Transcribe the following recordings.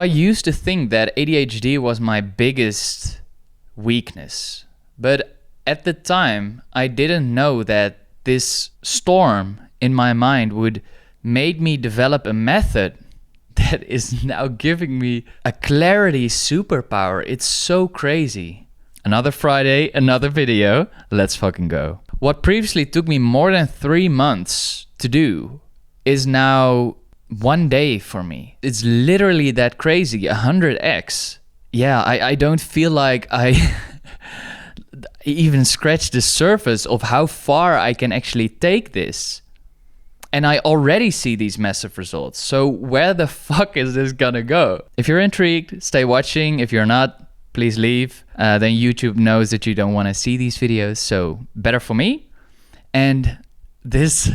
I used to think that ADHD was my biggest weakness, but at the time, I didn't know that this storm in my mind would make me develop a method that is now giving me a clarity superpower. It's so crazy. Another Friday, another video. Let's fucking go. What previously took me more than 3 months to do is now 1 day for me. It's literally that crazy, 100x. Yeah, I don't feel like I even scratched the surface of how far I can actually take this. And I already see these massive results. So where the fuck is this gonna go? If you're intrigued, stay watching. If you're not, please leave. Then YouTube knows that you don't want to see these videos. So better for me. And this,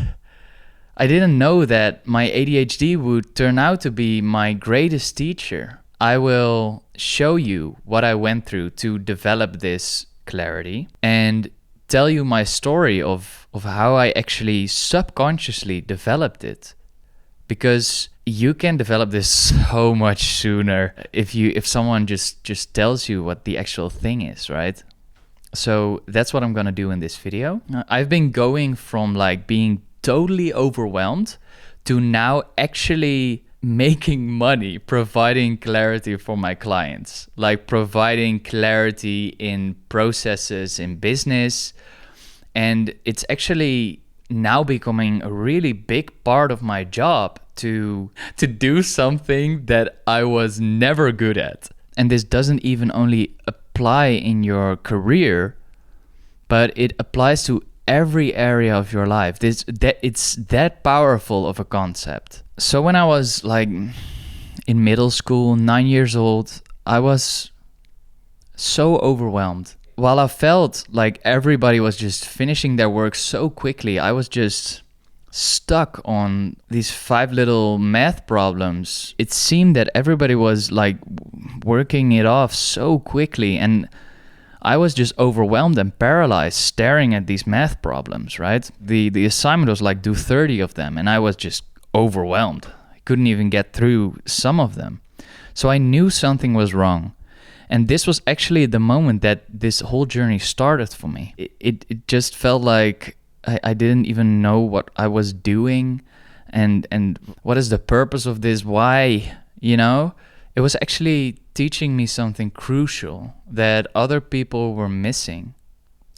I didn't know that my ADHD would turn out to be my greatest teacher. I will show you what I went through to develop this clarity and tell you my story of how I actually subconsciously developed it. Because you can develop this so much sooner if someone just tells you what the actual thing is, right? So that's what I'm gonna do in this video. I've been going from like being totally overwhelmed to now actually making money providing clarity for my clients, like providing clarity in processes in business. And it's actually now becoming a really big part of my job to do something that I was never good at. And this doesn't even only apply in your career, but it applies to every area of your life. It's that powerful of a concept. So when I was like in middle school, 9 years old, I was so overwhelmed. While I felt like everybody was just finishing their work so quickly, I was just stuck on these 5 little math problems. It seemed that everybody was like working it off so quickly, and I was just overwhelmed and paralyzed staring at these math problems, right? The assignment was like do 30 of them, and I was just overwhelmed. I couldn't even get through some of them. So I knew something was wrong. And this was actually the moment that this whole journey started for me. It just felt like I didn't even know what I was doing and what is the purpose of this, why, you know? It was actually teaching me something crucial that other people were missing.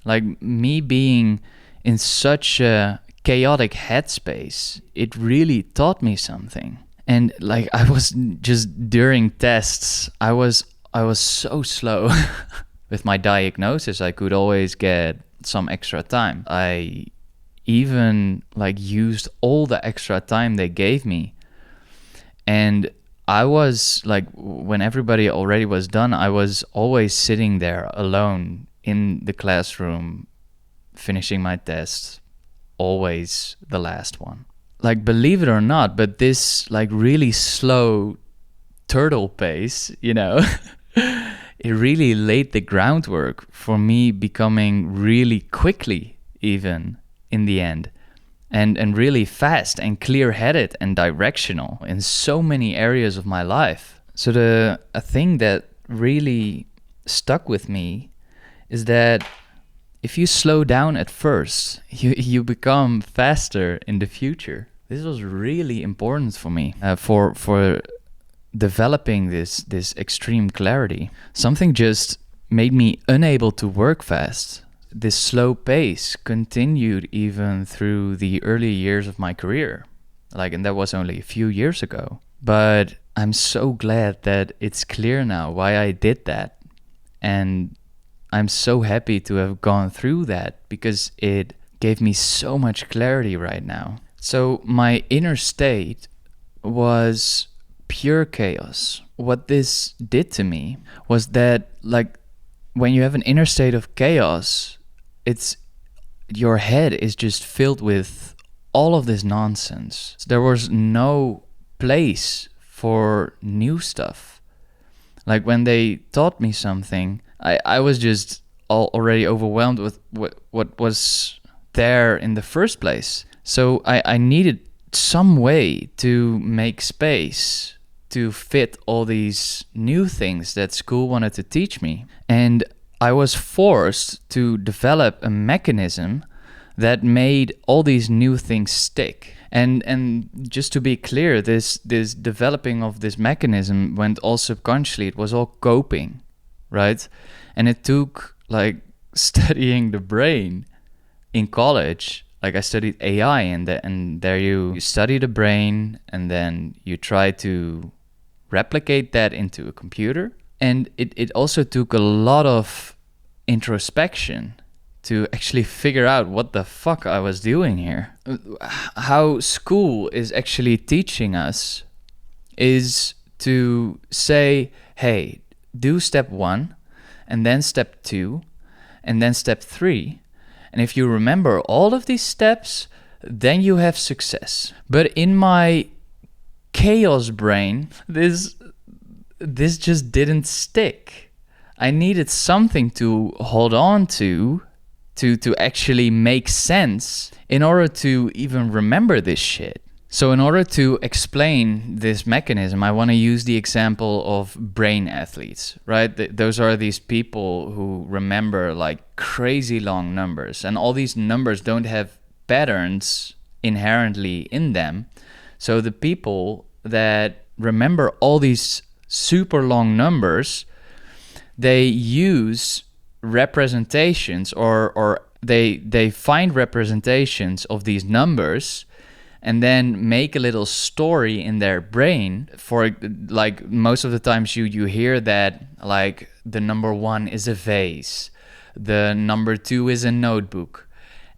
Like me being in such a chaotic headspace, it really taught me something. And like I was just during tests, I was so slow. With my diagnosis, I could always get some extra time. I even like used all the extra time they gave me. And I was like, when everybody already was done, I was always sitting there alone in the classroom, finishing my tests, always the last one. Like, believe it or not, but this like really slow turtle pace, you know, it really laid the groundwork for me becoming really quickly even in the end. And really fast and clear-headed and directional in so many areas of my life. So a thing that really stuck with me is that if you slow down at first, you become faster in the future. This was really important for me for developing this extreme clarity. Something just made me unable to work fast. This slow pace continued even through the early years of my career. And that was only a few years ago. But I'm so glad that it's clear now why I did that. And I'm so happy to have gone through that because it gave me so much clarity right now. So my inner state was pure chaos. What this did to me was that, like, when you have an inner state of chaos, your head is just filled with all of this nonsense. So there was no place for new stuff. Like when they taught me something, I was just already overwhelmed with what was there in the first place. So I needed some way to make space to fit all these new things that school wanted to teach me. And I was forced to develop a mechanism that made all these new things stick. And just to be clear, this developing of this mechanism went all subconsciously. It was all coping, right? And it took like studying the brain in college. Like I studied AI, and there you study the brain, and then you try to replicate that into a computer. And it also took a lot of introspection to actually figure out what the fuck I was doing here. How school is actually teaching us is to say, hey, do step 1, and then step 2, and then step 3. And if you remember all of these steps, then you have success. But in my chaos brain, this just didn't stick. I needed something to hold on to actually make sense in order to even remember this shit. So in order to explain this mechanism, I want to use the example of brain athletes, right? Those are these people who remember like crazy long numbers, and all these numbers don't have patterns inherently in them. So the people that remember all these super long numbers, they use representations or they find representations of these numbers and then make a little story in their brain. For like most of the times you hear that like the number 1 is a vase, the number 2 is a notebook,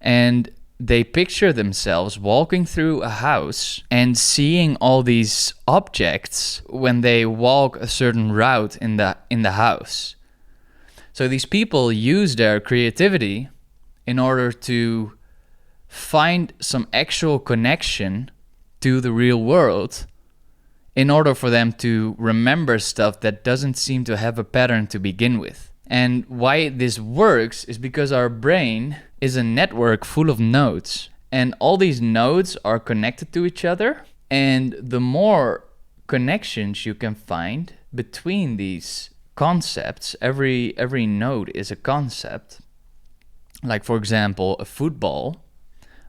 and they picture themselves walking through a house and seeing all these objects when they walk a certain route in the house. So these people use their creativity in order to find some actual connection to the real world in order for them to remember stuff that doesn't seem to have a pattern to begin with. And why this works is because our brain is a network full of nodes, and all these nodes are connected to each other. And the more connections you can find between these concepts, every node is a concept. Like for example, a football.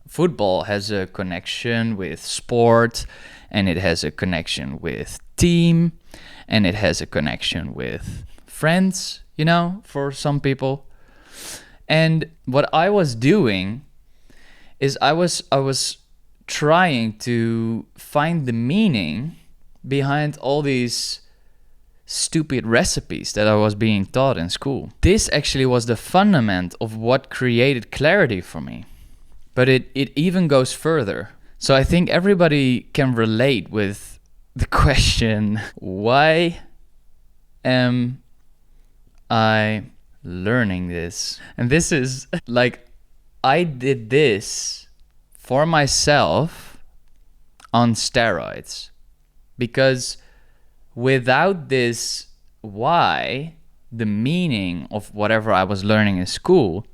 Football has a connection with sport, and it has a connection with team, and it has a connection with friends, you know, for some people. And what I was doing is I was trying to find the meaning behind all these stupid recipes that I was being taught in school. This actually was the fundament of what created clarity for me. But it even goes further. So I think everybody can relate with the question, why am I learning this? And this is like, I did this for myself on steroids. Because without this why, the meaning of whatever I was learning in school,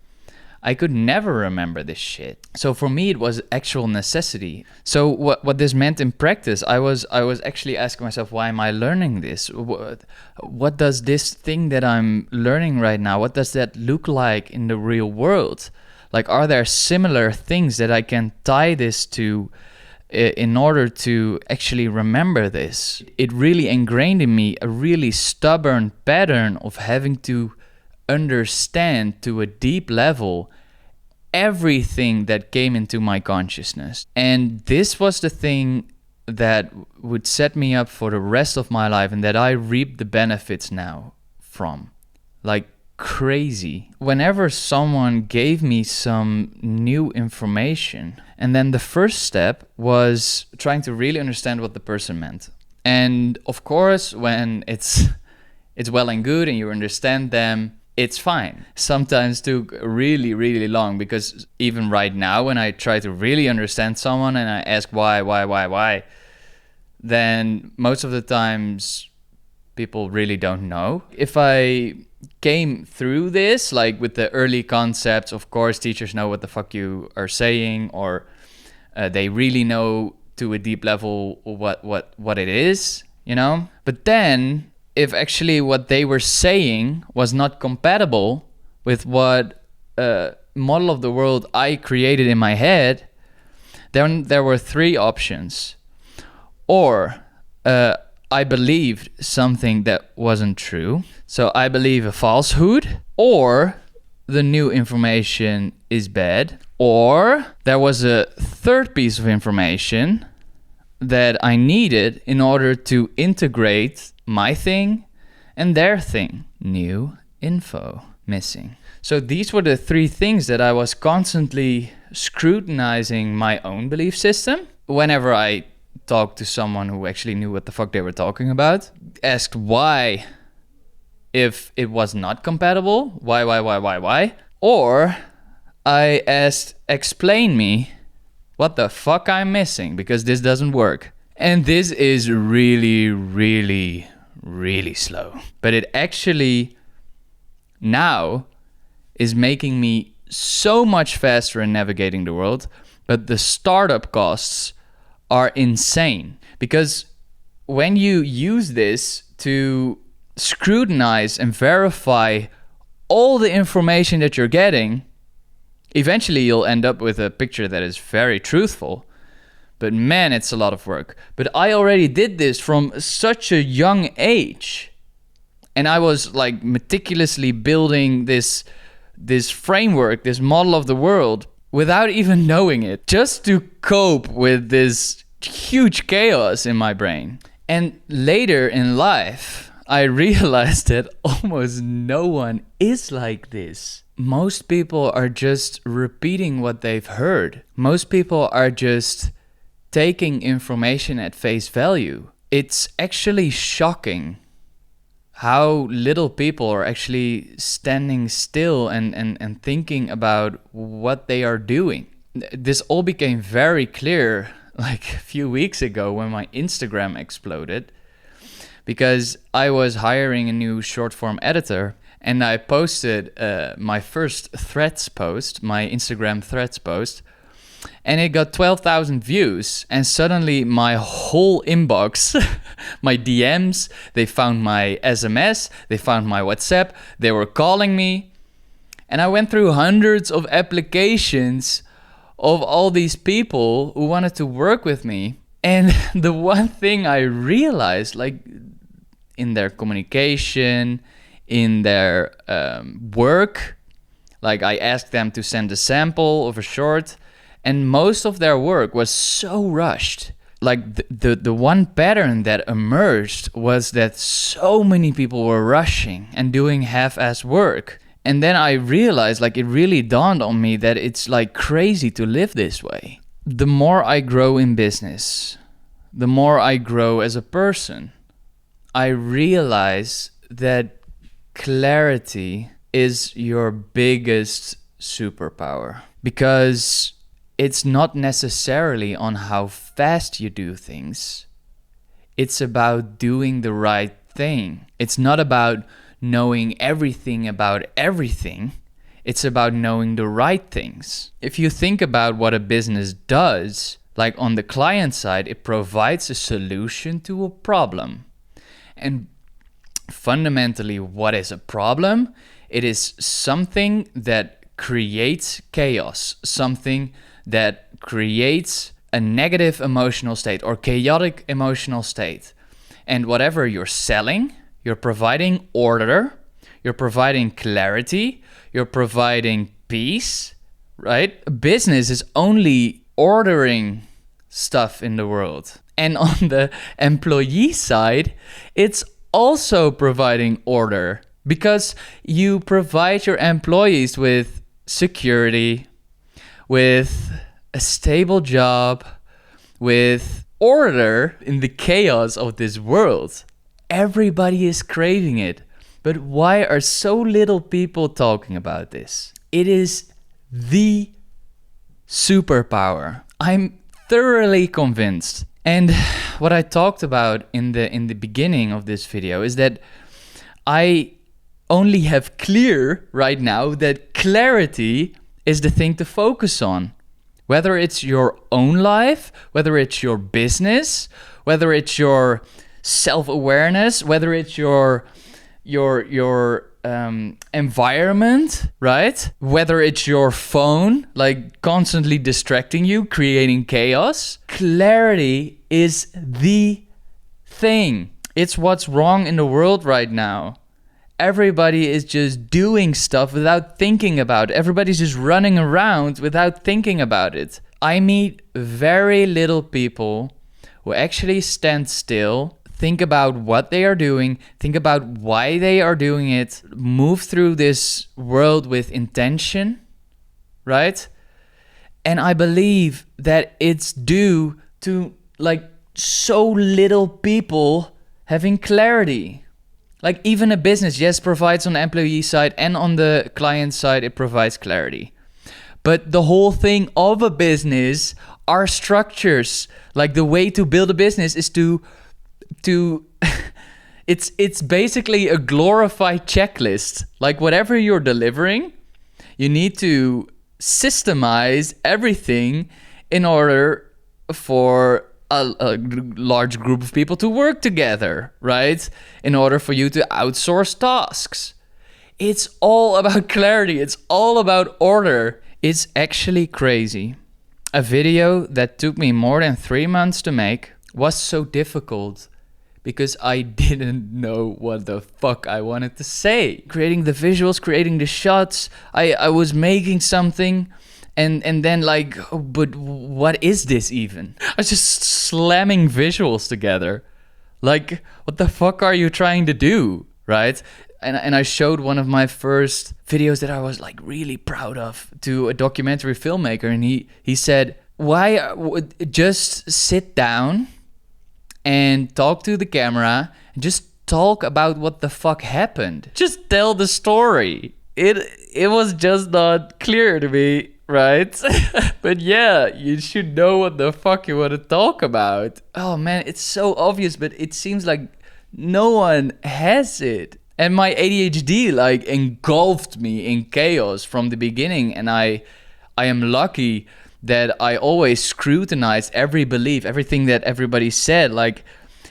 I could never remember this shit. So for me, it was actual necessity. So what this meant in practice, I was actually asking myself, why am I learning this? What does this thing that I'm learning right now, what does that look like in the real world? Like, are there similar things that I can tie this to in order to actually remember this? It really ingrained in me a really stubborn pattern of having to understand to a deep level everything that came into my consciousness. And this was the thing that would set me up for the rest of my life, and that I reap the benefits now from. Like crazy. Whenever someone gave me some new information, and then the first step was trying to really understand what the person meant. And of course, when it's well and good and you understand them, it's fine. Sometimes took really, really long, because even right now when I try to really understand someone and I ask why, then most of the times people really don't know. If I came through this, like with the early concepts, of course teachers know what the fuck you are saying, or they really know to a deep level what it is. you know? But then, if actually what they were saying was not compatible with what model of the world I created in my head, then there were three options. Or I believed something that wasn't true. So I believe a falsehood, or the new information is bad, or there was a third piece of information that I needed in order to integrate my thing and their thing. New info missing. So these were the three things that I was constantly scrutinizing my own belief system. Whenever I talked to someone who actually knew what the fuck they were talking about, asked why, if it was not compatible, why, or I asked, explain me what the fuck I'm missing, because this doesn't work. And this is really, really, really slow. But it actually now is making me so much faster in navigating the world, but the startup costs are insane. Because when you use this to scrutinize and verify all the information that you're getting, eventually you'll end up with a picture that is very truthful. But man, it's a lot of work. But I already did this from such a young age. And I was like meticulously building this framework, this model of the world, without even knowing it, just to cope with this huge chaos in my brain. And later in life, I realized that almost no one is like this. Most people are just repeating what they've heard. Most people are just taking information at face value. It's actually shocking how little people are actually standing still and thinking about what they are doing. This all became very clear like a few weeks ago when my Instagram exploded, because I was hiring a new short form editor, and I posted my first Threads post, my Instagram Threads post, and it got 12,000 views. And suddenly my whole inbox, my DMs, they found my SMS, they found my WhatsApp, they were calling me. And I went through hundreds of applications of all these people who wanted to work with me. And the one thing I realized, like in their communication, in their work, like I asked them to send a sample of a short, and most of their work was so rushed. Like the one pattern that emerged was that so many people were rushing and doing half-ass work. And then I realized, like, it really dawned on me that it's like crazy to live this way. The more I grow in business, the more I grow as a person, I realize that clarity is your biggest superpower. Because it's not necessarily on how fast you do things. It's about doing the right thing. It's not about knowing everything about everything. It's about knowing the right things. If you think about what a business does, like on the client side, it provides a solution to a problem. And fundamentally, what is a problem? It is something that creates chaos, something that creates a negative emotional state or chaotic emotional state. And whatever you're selling, you're providing order, you're providing clarity, you're providing peace, right? A business is only ordering stuff in the world. And on the employee side, it's also providing order, because you provide your employees with security, with a stable job, with order in the chaos of this world. Everybody is craving it. But why are so little people talking about this? It is the superpower. I'm thoroughly convinced. And what I talked about in the beginning of this video is that I only have clear right now that clarity is the thing to focus on. Whether it's your own life, whether it's your business, whether it's your self-awareness, whether it's your environment, right? Whether it's your phone, like constantly distracting you, creating chaos. Clarity is the thing. It's what's wrong in the world right now. Everybody is just doing stuff without thinking about it. Everybody's just running around without thinking about it. I meet very little people who actually stand still, think about what they are doing, think about why they are doing it, move through this world with intention, right? And I believe that it's due to like so little people having clarity. Like even a business, yes, provides on the employee side and on the client side, it provides clarity. But the whole thing of a business are structures. Like the way to build a business is to it's basically a glorified checklist. Like whatever you're delivering, you need to systemize everything in order for a large group of people to work together, right? In order for you to outsource tasks. It's all about clarity. It's all about order. It's actually crazy. A video that took me more than 3 months to make was so difficult because I didn't know what the fuck I wanted to say. Creating the visuals, creating the shots, I was making something and then like, oh, but what is this even? I was just slamming visuals together. Like, what the fuck are you trying to do, right? And I showed one of my first videos that I was like really proud of to a documentary filmmaker, and he said, why just sit down and talk to the camera and just talk about what the fuck happened. Just tell the story. It was just not clear to me, right? But yeah, you should know what the fuck you want to talk about. Oh man, it's so obvious, but it seems like no one has it. And my ADHD like engulfed me in chaos from the beginning, and I am lucky that I always scrutinized every belief, everything that everybody said. Like,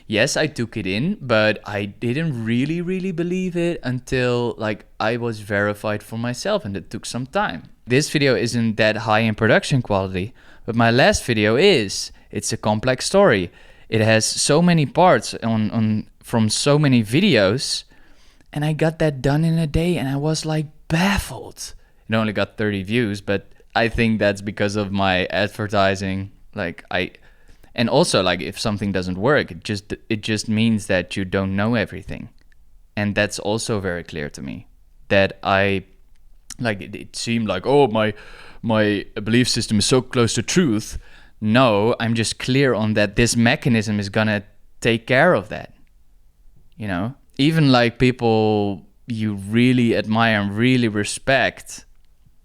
yes, I took it in, but I didn't really believe it until like I was verified for myself, and it took some time. This video isn't that high in production quality, but my last video is. It's a complex story. It has so many parts on from so many videos, and I got that done in a day, and I was like baffled. It only got 30 views, but I think that's because of my advertising. And also like if something doesn't work, it just means that you don't know everything. And that's also very clear to me, that it seemed like, oh, my belief system is so close to truth. No, I'm just clear on that this mechanism is gonna take care of that. You know, even like people you really admire and really respect,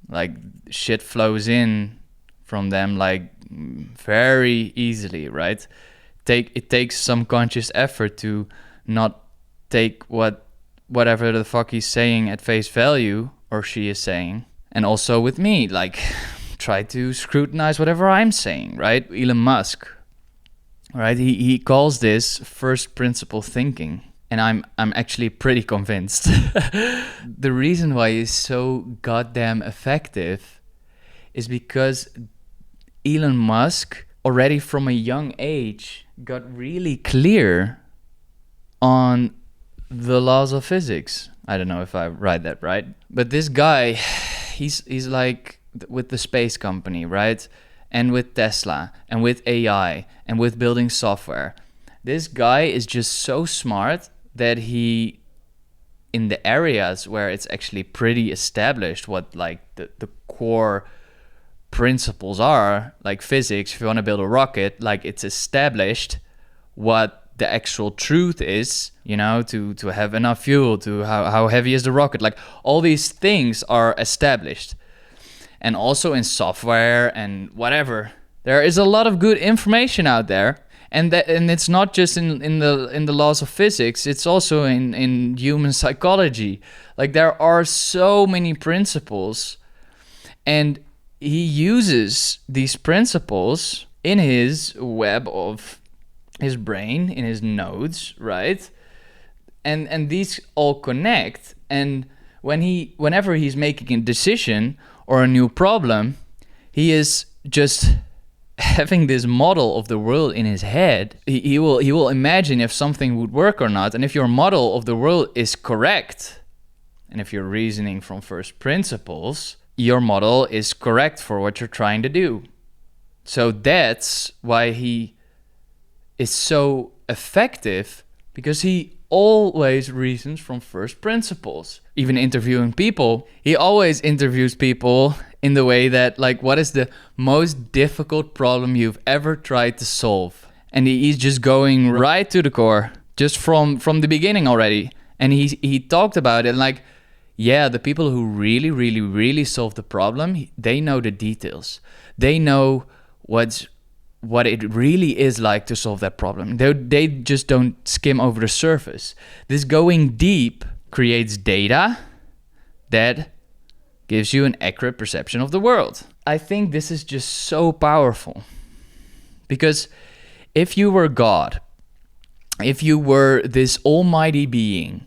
like shit flows in from them like very easily, right? It takes some conscious effort to not take whatever the fuck he's saying at face value or she is saying. And also with me, like try to scrutinize whatever I'm saying, right? Elon Musk, right? He calls this first principle thinking. And I'm actually pretty convinced. The reason why he's so goddamn effective is because Elon Musk already from a young age got really clear on the laws of physics. I don't know if I write that right, but this guy, he's like with the space company, right? And with Tesla and with AI and with building software. This guy is just so smart that he, in the areas where it's actually pretty established what like the core principles are, like physics, if you want to build a rocket, like it's established what the actual truth is, you know, to have enough fuel, to how heavy is the rocket, like all these things are established. And also in software and whatever, there is a lot of good information out there. And it's not just in the laws of physics, it's also in human psychology. Like there are so many principles, and he uses these principles in his web of his brain, in his nodes, right? And these all connect. And whenever he's making a decision or a new problem, he is just having this model of the world in his head. He will imagine if something would work or not. And if your model of the world is correct, and if you're reasoning from first principles, your model is correct for what you're trying to do. So that's why he is so effective, because he always reasons from first principles. Even interviewing people, he always interviews people in the way that, like, what is the most difficult problem you've ever tried to solve? And he's just going right to the core, just from the beginning already. And he talked about it like, yeah, the people who really, really, really solve the problem, they know the details. They know what it really is like to solve that problem. They just don't skim over the surface. This going deep creates data that gives you an accurate perception of the world. I think this is just so powerful. Because if you were God, if you were this almighty being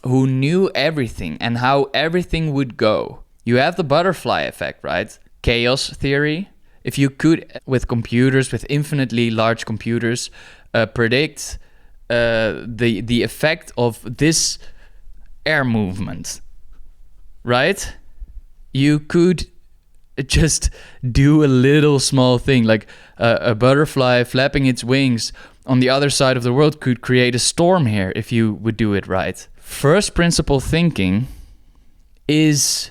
who knew everything and how everything would go, you have the butterfly effect, right? Chaos theory. If you could, with computers, with infinitely large computers, predict the effect of this air movement, right? You could just do a little small thing, like a butterfly flapping its wings on the other side of the world could create a storm here if you would do it right. First principle thinking is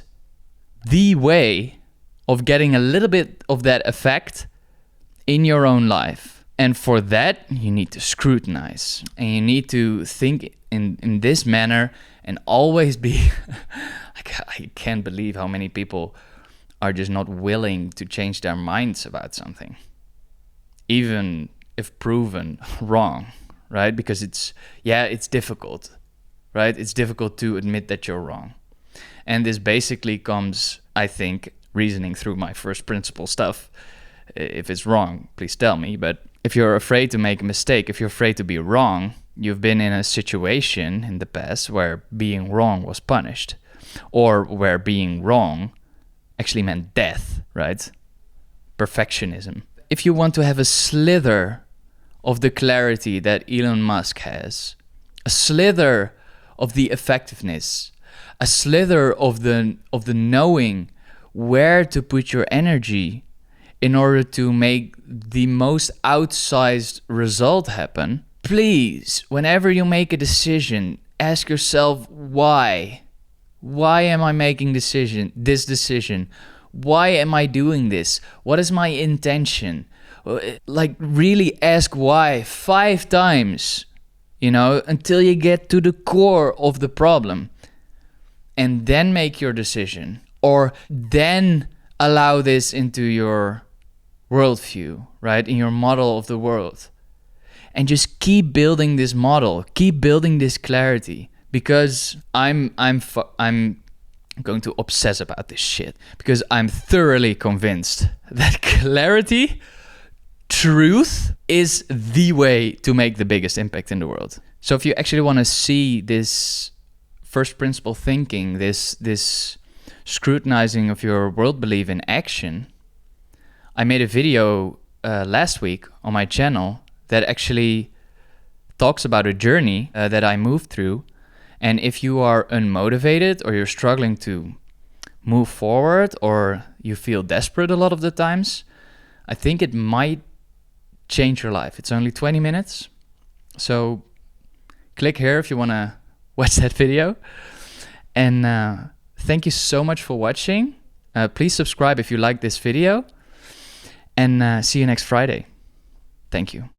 the way of getting a little bit of that effect in your own life. And for that, you need to scrutinize. And you need to think in this manner and always be... I can't believe how many people are just not willing to change their minds about something, even if proven wrong, right? Because it's difficult, right? It's difficult to admit that you're wrong. And this basically comes, I think, reasoning through my first principle stuff. If it's wrong, please tell me. But if you're afraid to make a mistake, if you're afraid to be wrong, you've been in a situation in the past where being wrong was punished, or where being wrong actually meant death, right? Perfectionism. If you want to have a slither of the clarity that Elon Musk has, a slither of the effectiveness, a slither of the knowing where to put your energy in order to make the most outsized result happen, please, whenever you make a decision, ask yourself why. Why am I making this decision? Why am I doing this? What is my intention? Like, really ask why 5 times, until you get to the core of the problem. And then make your decision. Or then allow this into your worldview, right? In your model of the world. And just keep building this model. Keep building this clarity. Because I'm going to obsess about this shit. Because I'm thoroughly convinced that clarity, truth, is the way to make the biggest impact in the world. So if you actually want to see this first principle thinking, this scrutinizing of your world belief in action, I made a video last week on my channel that actually talks about a journey that I moved through. And if you are unmotivated, or you're struggling to move forward, or you feel desperate a lot of the times, I think it might change your life. It's only 20 minutes. So click here if you want to watch that video. And thank you so much for watching. Please subscribe if you like this video. And see you next Friday. Thank you.